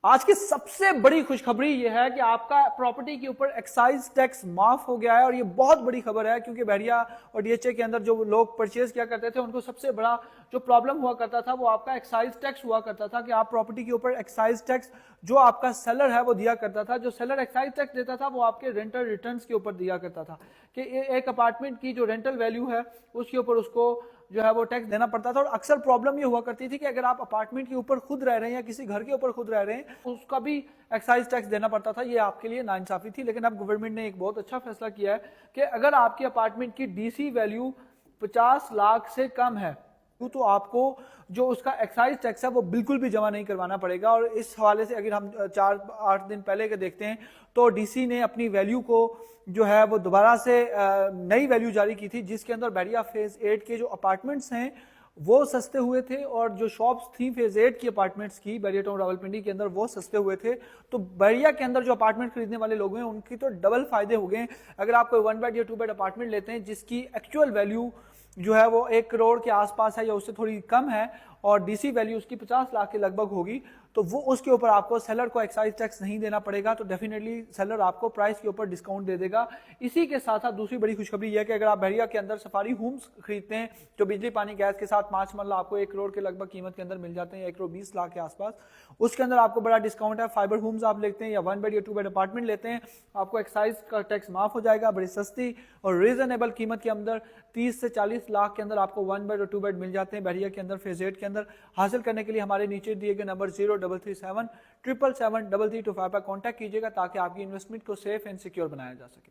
आज की सबसे बड़ी खुशखबरी यह है कि आपका प्रॉपर्टी के ऊपर एक्साइज टैक्स माफ हो गया है और ये बहुत बड़ी खबर है क्योंकि बहरिया और डीएचए के अंदर जो लोग परचेज किया करते थे उनको सबसे बड़ा जो प्रॉब्लम हुआ करता था वो आपका एक्साइज टैक्स हुआ करता था कि आप प्रॉपर्टी के ऊपर एक्साइज टैक्स जो आपका सेलर है वो दिया करता था। जो सेलर एक्साइज टैक्स देता था वो आपके रेंटल रिटर्न्स के ऊपर दिया करता था कि एक अपार्टमेंट की जो रेंटल वैल्यू है उसके ऊपर उसको जो है वो टैक्स देना पड़ता था। और अक्सर प्रॉब्लम ये हुआ करती थी कि अगर आप अपार्टमेंट के ऊपर खुद रह रहे हैं या किसी घर के ऊपर खुद रह रहे हैं उसका भी एक्साइज टैक्स देना पड़ता था। ये आपके लिए नाइंसाफी थी, लेकिन अब गवर्नमेंट ने एक बहुत अच्छा फैसला किया है कि अगर आपकी अपार्टमेंट की डीसी वैल्यू 50 लाख से कम है तो आपको जो उसका एक्साइज टैक्स है वो बिल्कुल भी जमा नहीं करवाना पड़ेगा। और इस हवाले से अगर हम 4-8 दिन पहले के देखते हैं तो डीसी ने अपनी वैल्यू को जो है वो दोबारा से नई वैल्यू जारी की थी जिसके अंदर बहरिया फेज 8 के जो अपार्टमेंट्स हैं वो सस्ते हुए थे और जो शॉप्स थी फेज 8 की अपार्टमेंट्स की बहरिया टाउन रावलपिंडी के अंदर वो सस्ते हुए थे। तो बहरिया के अंदर जो अपार्टमेंट खरीदने वाले लोग हैं उनकी तो डबल फायदे हो गए। अगर आप कोई 1 बेड या 2 बेड अपार्टमेंट लेते हैं जिसकी एक्चुअल वैल्यू जो है वो 1 करोड़ के आसपास है या उससे थोड़ी कम है और डीसी वैल्यू उसकी 50 लाख के लगभग होगी तो वो उसके ऊपर आपको सेलर को एक्साइज टैक्स नहीं देना पड़ेगा। तो डेफिनेटली सेलर आपको प्राइस के ऊपर डिस्काउंट दे देगा। इसी के साथ साथ दूसरी बड़ी खुशखबरी यह कि अगर आप बहरिया के अंदर सफारी होम्स खरीदते हैं जो बिजली पानी गैस के साथ 5 मरला आपको 1 करोड़ के लगभग कीमत के अंदर मिल जाते हैं, 1 करोड़ 20 लाख के आसपास, उसके अंदर आपको बड़ा डिस्काउंट है। फाइबर होम्स आप लेते हैं या 1 बेड या 2 बेड अपार्टमेंट लेते हैं आपको एक्साइज का टैक्स माफ हो जाएगा। बड़ी सस्ती और रीजनेबल कीमत के अंदर 30 से 40 लाख के अंदर आपको 1 बेड और 2 बेड मिल जाते हैं बहरिया के अंदर फेज 8 के अंदर। हासिल करने के लिए हमारे नीचे दिए गए नंबर 0337 777 3325 पर कॉन्टैक्ट कीजिएगा ताकि आपकी इन्वेस्टमेंट को सेफ एंड सिक्योर बनाया जा सके।